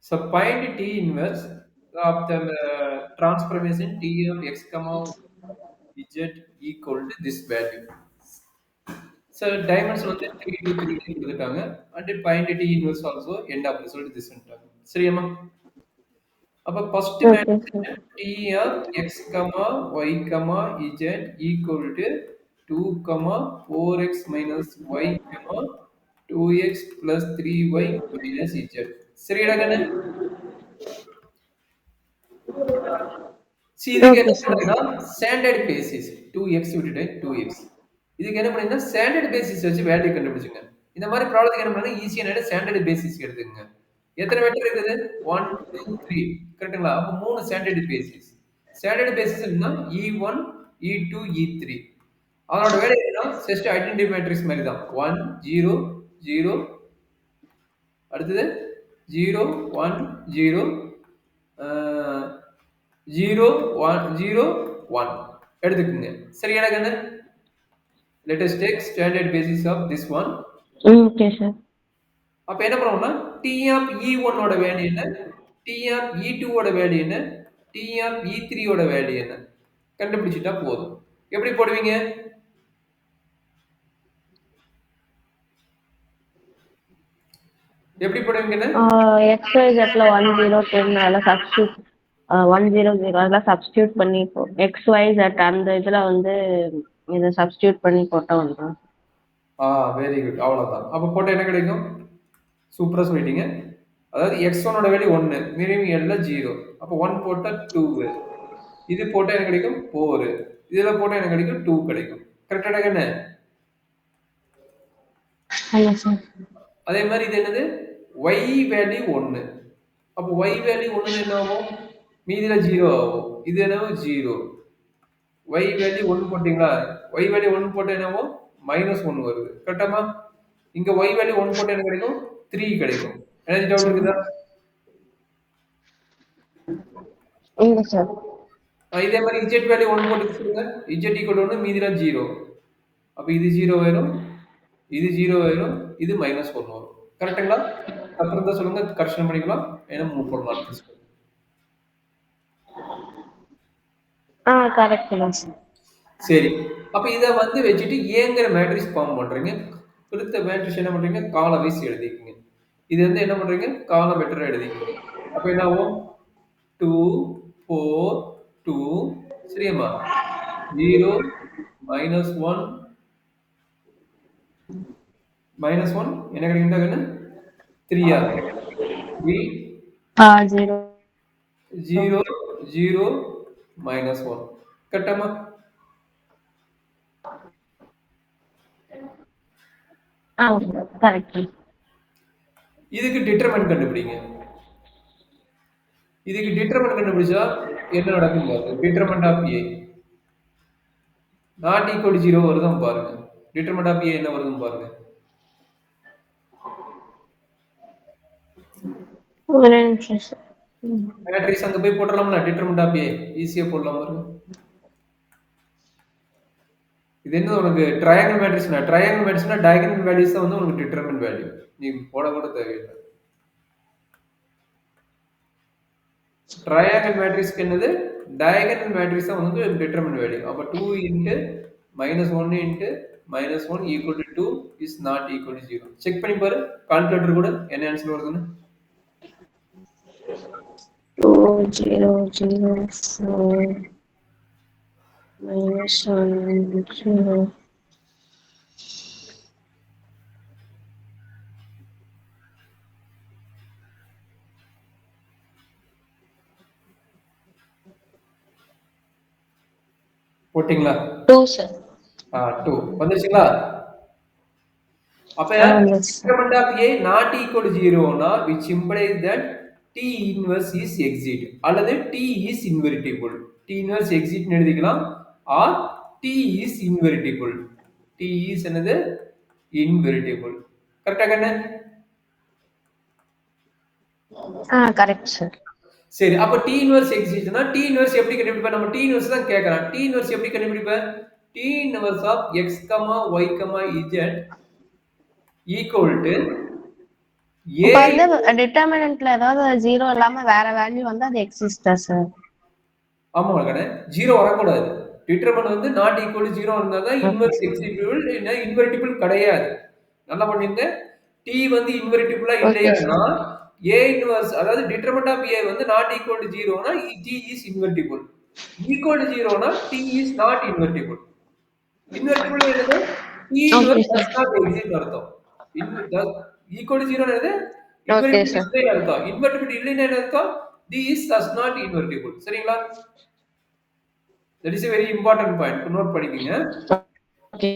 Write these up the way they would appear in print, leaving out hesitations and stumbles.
So find T inverse of the transformation T of x comma z equal to this value. So dimension வந்து 3 to 3 கொடுத்துட்டாங்க and find T inverse also end of result this ன்ட்டாங்க. சரியாமா? அப்ப first Okay, matrix sir. என்ன? T of x, y, z equal to 2, 4x minus y, 2x plus 3y minus z. சரிடா கண்ணு? See, இதுக்கு Okay, என்ன sir. பண்றீங்கன்னா standard basis 2x விட்டுட்டு 2x இதுக்கு என்ன பண்ணீங்கன்னா ஸ்டாண்டர்ட் பேசிஸ் வச்சு வேல்யூ கண்டுபிடிச்சுங்க. இந்த மாதிரி ப்ராப்ளத்துக்கு என்ன பண்ணா ஈஸியான ஸ்டாண்டர்ட் பேசிஸ் எடுத்துக்கங்க. எத்தனை வெக்டர் இருக்குது 1 2 3 கரெக்ட்டுங்களா? அப்ப மூணு ஸ்டாண்டர்ட் பேசிஸ். ஸ்டாண்டர்ட் பேசிஸ் என்ன E1 E2 E3 அதனோட வேலை என்னன்னா ஜஸ்ட் ஐடென்டி மேட்ரிக்ஸ் மாதிரி தான் 1 0 0 அடுத்தது 0 1 0 0 1 0 1 எடுத்துக்கோங்க. சரியான கண்ணு? Let us take standard basis of this one. Okay, sir. அப்ப என்ன பண்ணுவோம்னா T of E1 ஓட வேல்யூ என்ன? T of E2 ஓட வேல்யூ என்ன? T of E3 ஓட வேல்யூ என்ன? கண்டுபிடிச்சிட்டா போதும். எப்படி போடுவீங்க? எப்படி போடுவீங்கன்னு? XYZ ல 1 0 10 அதெல்லாம் சப்ஸ்டியூட் 1 0 0 அதெல்லாம் சப்ஸ்டியூட் பண்ணி XYZ அந்த இதுல வந்து இதை சப்ஸ்டியூட் பண்ணி போட்டா வந்துடும். வெரி குட் அவ்வளவுதான். அப்ப போட்டா என்ன கிடைக்கும்? சூப்பரா சொல்லிட்டீங்க. அதாவது x1 ஓட வேல்யூ 1 மீதி எல்லாம் 0 அப்ப 1 போட்டா 2 இது போட்டா என்ன கிடைக்கும் 4 இதுல போட்டா என்ன கிடைக்கும் 2 கிடைக்கும். கரெக்டா என்ன? ஆமா சார். அதே மாதிரி இது என்னது y வேல்யூ 1 அப்ப y வேல்யூ 1 என்ன ஆகும் மீதில 0 ஆகும் இது என்னவோ 0 y வேல்யூ 1 போட்டீங்களா y வேல்யூ 1 போட்டா என்னவோ -1 வருது கரெக்டாமா இங்க y வேல்யூ 1 போட்டா என்ன கிடைக்கும் 3 கிடைக்கும் எனர்ஜி டவுட் இருக்குதா இல்ல சார். இதே மாதிரி z வேல்யூ 1 போட்டு சொல்லுங்க z ஈக்குவல் 1 மீதில 0 அப்ப இது 0 ஆயிரும் இது 0 ஆயிரும் இது -1 வரும் கரெக்ட்டுங்களா அப்புறம் தான் சொல்லுங்க கரெக்ஷன் பண்ணிக்கலாம் ஏன்னா மூவ் பண்ணலாம் கரெக்ட் தான் சார். சரி அப்ப இத வந்து வச்சுட்டு ஏங்கிற மேட்ரிக்ஸ் ஃபார்ம் பண்றீங்க கொடுத்த மேட்ரிக்ஸ் என்ன பண்றீங்க கால வைஸ் எழுதிக்கீங்க இது வந்து என்ன பண்றீங்க கால வெக்டர் எழுதிக்கீங்க அப்ப என்ன ஆகும் 2 4 2 சரியாமா 0 -1 -1 என்ன கிடைக்குதுன்னா 3 3 0 0 0 -1 கரெக்டாமா கரெக்ட். இதுக்கு டிட்டர்மென்ட் கண்டுபிடிங்க இதுக்கு டிட்டர்மென்ட் கண்டுபிடிச்சா என்ன நடக்கும் பாருங்க டிட்டர்மென்ட் ஆஃப் ஏ நாட் ஈக்குவல் 0 வருதுன்னு பாருங்க டிட்டர்மென்ட் ஆஃப் ஏ என்ன வருதுன்னு பாருங்க ஒரு நிமிஷம் சார். மேட்ரிக்ஸ் அங்க போய் போட்டுறலாம்ல டிட்டர்மென்ட் ஆஃப் ஏ ஈஸியா போடலாம் பாருங்க இது என்ன உனக்கு ட்ரையாங்கிள் மேட்ரிக்ஸ்னா ட்ரையாங்கிள் மேட்ரிக்ஸ்னா டயகனல் வேல்யூஸ் தான் வந்து உனக்கு டிட்டர்மென்ட் வேல்யூ நீ போட கூட தேவையில்லை ட்ரையாங்கிள் மேட்ரிக்ஸ்க்கு என்னது டயகனல் மேட்ரிக்ஸ் தான் வந்து டிட்டர்மென்ட் வேல்யூ அப்ப 2 into -1 into -1 equal to 2 is not equal to 0 check பண்ணி பாரு கால்குலேட்டர் கூட என்ன ஆன்சர் வருதுன்னு 2 0 0 4 -1 0 போட்டிங்களா 2 சார். 2 வந்துருச்சுங்களா அப்ப டிட்டர்மென்ட் of a not equal to 0 னா which implies that t inverse is exit அல்லது t is invertible t inverse exit னு எழுதிக்கலாம் or t is invertible t is என்னது invertible கரெக்ட்டா கண்ணு கரெக்ட் சார். சரி அப்ப t inverse exit னா t inverse எப்படி கண்டுபிடிப்ப நம்ம t inverse தான் கேக்குறோம் t inverse எப்படி கண்டுபிடிப்ப t inverse of x, y, z equal to ஏ இப்ப வந்து டிட்டர்மினன்ட்ல ஏதாவது 0 இல்லாம வேற வேல்யூ வந்து அது எக்ஸிஸ்டா சார்? ஆமா மகனே. 0 வரக்கூடாது. டிட்டர்மினன்ட் வந்து நாட் ஈக்குவல் டூ 0 இருந்தா தான் ஓகே இன்வெர்ஸ் சார். எக்ஸிக்யூட்டிவ் இல்ல இன்வெர்ட்டிபிள் கிடையாது. நல்லா பண்ணுங்க. டி வந்து இன்வெர்ட்டிபிளா ஓகே இல்லையானா சார். ஏ இன்வெர்ஸ் அதாவது டிட்டர்மினன்ட் ஆஃப் ஏ வந்து நாட் ஈக்குவல் டு 0னா D is invertible. Equal to 0னா D is not invertible. Invertible என்னது? D okay inverse sir. Does not exist அர்த்தம். ஈக்குவல் டு 0 என்னது? Okay invertible sir. இல்லைன்னு அர்த்தம். Invertible இல்லைன்னு என்ன அர்த்தம்? D is does not invertible. சரிங்களா? That is a very important point. Note பண்ணிக்கங்க. ஓகே.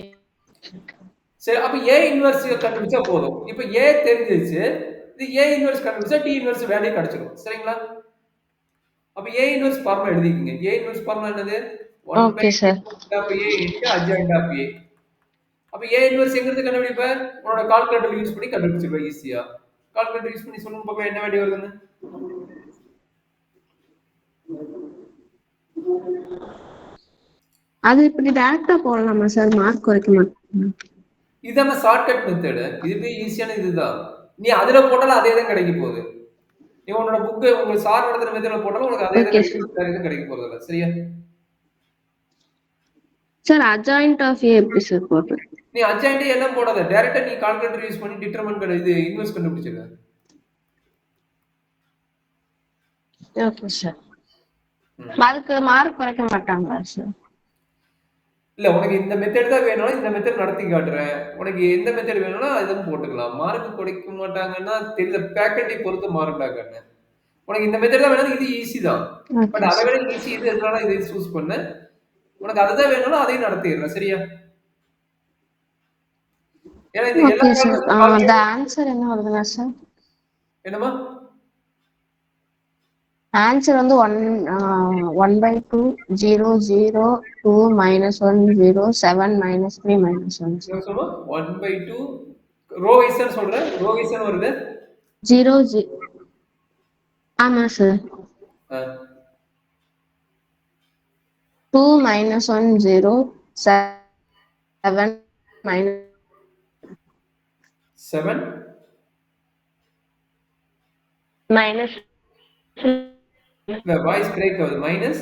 சரி அப்ப ஏ இன்வெர்ஸ் கண்டுபிடிச்சா போதும். இப்ப ஏ தெரிஞ்சிருச்சு. இது ஏ இன்வெர்ஸ் கண்டுபிடிச்சா டி இன்வெர்ஸ் வேல்யூ கிடைச்சிடும். சரிங்களா? அப்ப ஏ இன்வெர்ஸ் ஃபார்முலா எழுதிக்கங்க. ஏ இன்வெர்ஸ் ஃபார்முலா என்னது? 1 by okay sir. of A into adjoint of A. அப்ப ஏ இன்வெர்ஸ் எங்க இருந்து கண்டுபிடிப்ப? உன்னோட கால்குலேட்டர் யூஸ் பண்ணி கண்டுபிடிச்சிருவ ஈஸியா. கால்குலேட்டர் யூஸ் பண்ணி சொல்லுங்க பாப்போம் என்ன வேல்யூ வருதுன்னு. அது இப்படி டைரக்டா போடலாமா சார்? மார்க் குறைக்க மாட்டோம். இதான ஷார்ட்கட் மெத்தட். இதுவே ஈஸியான இதுதான். நீ அதுல போட்டாலும் அதே தான் கிடைக்க போகுது. நீ உன்னோட புக் உங்க சார் நடத்துற மெத்தட்ல போட்டாலும் உனக்கு அதே தான் ஓகே கிடைக்கும். சார். வேற எதுவும் கிடைக்க போறது இல்ல. சரியா? சார் அட்ஜாயிண்ட் ஆஃப் ஏ எப்படி சார் போடுறது? நீ அட்ஜாயிண்ட் எல்லாம் போடாத. டைரக்ட்டா நீ கால்குலேட்டர் யூஸ் பண்ணி டிட்டர்மினன்ட் இது இன்வெர்ஸ் கண்டுபிடிச்சிரு. Okay sir. ம். அதுக்கு மார்க் குறைக்க மாட்டாங்களா சார்? இல்ல உனக்கு இந்த மெத்தட் தான் வேணும்னா இந்த மெத்தட் நடத்தி காட்டுறேன். உனக்கு எந்த மெத்தட் வேணும்னா அதுவும் போட்டுக்கலாம். மார்க் குறைக்க மாட்டாங்கன்னா தெரியல. ஃபேக்கல்டி பொறுத்து மாறும்டா கண்ணு. உனக்கு இந்த மெத்தட் தான் வேணும்னா இது ஈஸி தான். பட் ஓகே அதை விட சார். ஈஸி இது அதனால இதை சூஸ் பண்ணு. உனக்கு அதுதான் வேணும்னா அதையும் நடத்திடுறேன். சரியா? ஏன்னா இந்த எல்லா ஓகே சார். ப்ராசஸும் த கால்குலேட் ஆன்சர் என்ன வருதுங்க சார்? என்னமா? ஆன்சர் வந்து 1/2 0 0 2 -1 0 7 -3 -1 என்ன சார். சொல்லுவோம்? 1/2 ரோ வைஸா சொல்றேன். ரோ வைஸா வருது. 0 ஆமா சார். ஆ. 2 -1 0 7 7 மைனஸ் இல்ல வாய்ஸ் பிரேக் ஆகுது. Minus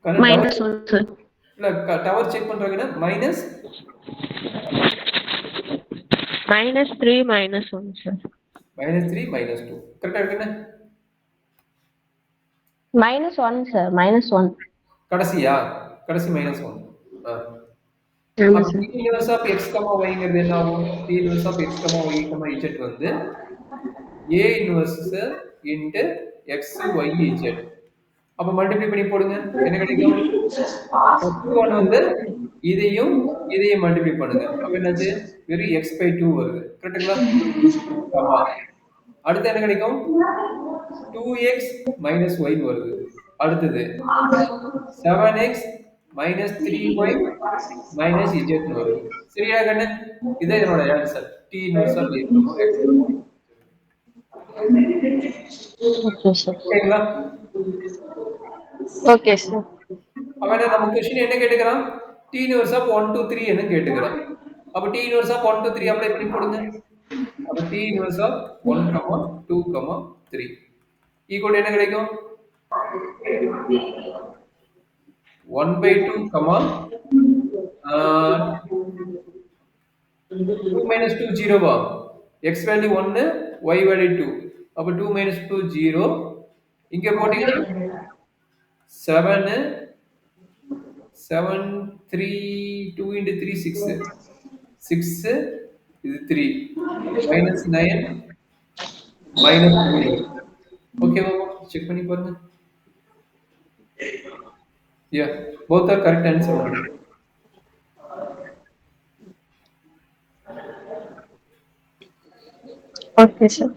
tower -1 sir. இல்ல டவர் செக் பண்றாங்கன்னா மைனஸ் -3 -1 சார். -3 -2 கரெக்டா இருக்குன்னு -1 சார். -1. கடைசியா கடைசி -1 ஆமா அப்ப sir. t inverse of x, yங்கிறது என்ன ஆகும்? t inverse of x, y, z வந்து a inverse into x, y, z. அப்ப மல்டிப்ளை பண்ணி போடுங்க. என்ன கிடைக்கும்? ஃபர்ஸ்ட் ஒன் வந்து இதையும் இதையும் மல்டிப்ளை பண்ணுங்க. அப்ப என்னது? வெறும் x/2 வருது. கரெக்ட்டுங்களா? ஆமா. அடுத்து என்ன கிடைக்கும்? 2x மைனஸ் y வருது. அடுத்தது 7x minus 3y minus z வருது. சரியா கண்ணு? இதான் என்னோட answer. t inverse of x, x. Okay sir. ஓகேங்களா? Okay sir. அவன் நம்ம கொஸ்டின் என்ன கேட்டுக்கிறான்? t இன்வெர்ஸ் ஆஃப் 1 2 3 என்ன கேட்டுக்கிறான். அப்ப t இன்வெர்ஸ் ஆஃப் 1 2 3 அப்ளை பண்ணி போடுங்க. அப்ப t இன்வெர்ஸ் ஆஃப் 1, 2, 3 ஈக்குவல் என்ன கிடைக்கும்? 1/2, 2 minus 2 0 வா? x value 1, y value 2. அப்ப 2 minus 2 0. இங்க போட்டீங்கன்னா 7 7 3 2 into 3 6 6 இது 3 minus 9 minus 3 ஓகேவா செக் பண்ணி பாருங்க yeah both are correct answer only okay sir.